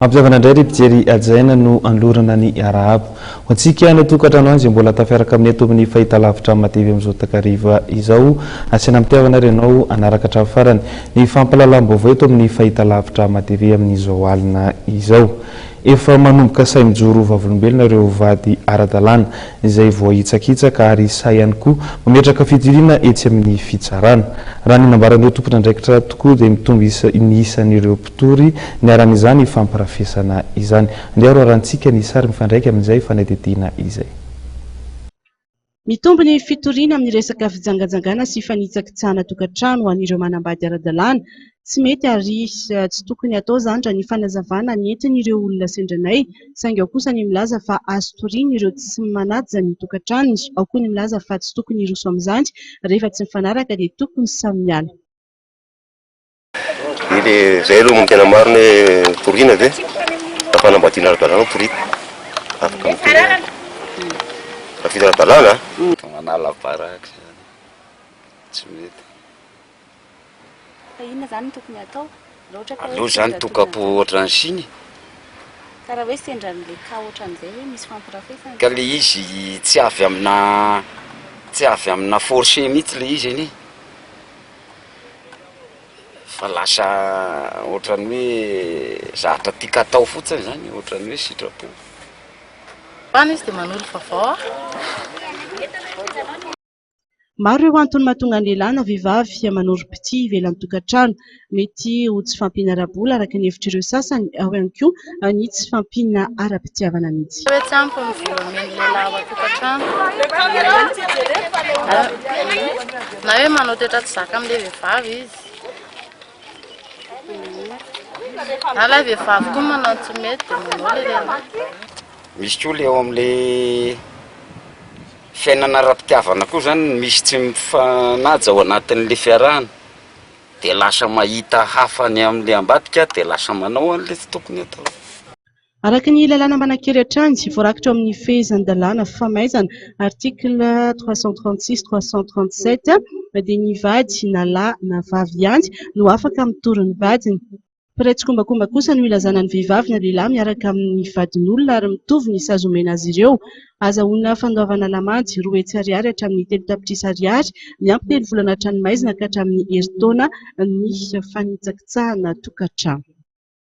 Ampiavana indray ry mpijery ajaina no anlorana ny arahabo. Ho antsika natokantrano azy mbola tafiaraka amin'ny eto amin'ny fahitalavitra matevy amin'izao takariva izao. Asiana mitiavana renao anaraka hatramin'ny farany ny fampalalam-baovao eto amin'ny fahitalavitra matevy amin'izao alina izao. Efa manomboka say mijoro vavolombelona ireo vady ara-dalàna izay voahitsakitsaka ary say ihany koa mametraka fitiriana etsy amin'ny fitsarana. Raha ny nambaran'ireo tompona andraikitra tokoa dia mitombo ny isan'ireo mpitory niaran'izany fampirafesana izany. Andeha rarantsika ny sary mifandraika amin'izay fanadidina izay. Mitombo ny fitoriana amin'ny resaka fijangajangana sy fanitsakitsahana tokantrano ho an'ireo manambady ara-dalàna. Tsy mety ary tsy tokony atao izany raha ny fanazavana nentin'ireo olona sendranay, saingy ao kosa ny milaza fa azo toriana ireo tsy manaja ny tokantranony, ao koa ny milaza fa tsy tokony hiroso amin'izany rehefa tsy mifanaraka dia tokony samy miala. Zay aloha tena maro ny toriana dia fanambadiana ara-dalàna toriana afaka mitoriana rafita ara-dalàna manala baraka tsy mety. Inona zany tokony atao? Aloha zany tokapo ohatran'ny siny. Karaha hoe sendran'ilay ka ohatran'izay hoe misy fampirafesana. Ka le izy tsy avy amina forcé mihitsy le izy anie. Fa lasa ohatran'ny hoe zavatra tiaka atao fotsiny zany, ohatran'ny hoe sitrapo. Pana izy dia manolo vaovao. Maro ireo antony mahatonga ny lehilahy na vehivavy manoro-pity ivelan'ny tokantrano. Mety ho tsy fampiana ara-bola araka ny hevitr'ireo sasany, ao ihany koa ny tsy fampiana ara-pitiavana mihitsy. Hoe tsy ampy ny voamen'ny lehilahy ao an-tokantrano. Na hoe manao toetra tsy zaka amin'ilay vehivavy izy. Na ilay vehivavy koa manao tsy mety dia manao ilay lehilahy. Misy koa le ao amin'ilay fiainana ara-pitiavana koa zany misy tsy mifanaja ao anatin'ilay fiarahana dia lasa mahita hafany amin'ilay ambadika dia lasa manao an'ilay tsy tokony atao. Araka ny lalàna manan-kery hatrany voarakitra amin'ny fehezan-dalàna famaizana artikla 336-337 dia ny vady na lahy na vavy ihany no afaka mitory ny vadiny. Piraitsy-kombakomba kosa no ilazana ny vehivavy na lehilahy miaraka amin'ny vadin'olona ary mitovy ny sazy omena azy ireo. Azahoana fandoavana lamandy 2 hetsy ariary hatramin'ny 3 tapitrisa ariary, miampy 3 volana hatrany maizina ka hatramin'ny herintaona ny fanitsakitsahana tokantrano.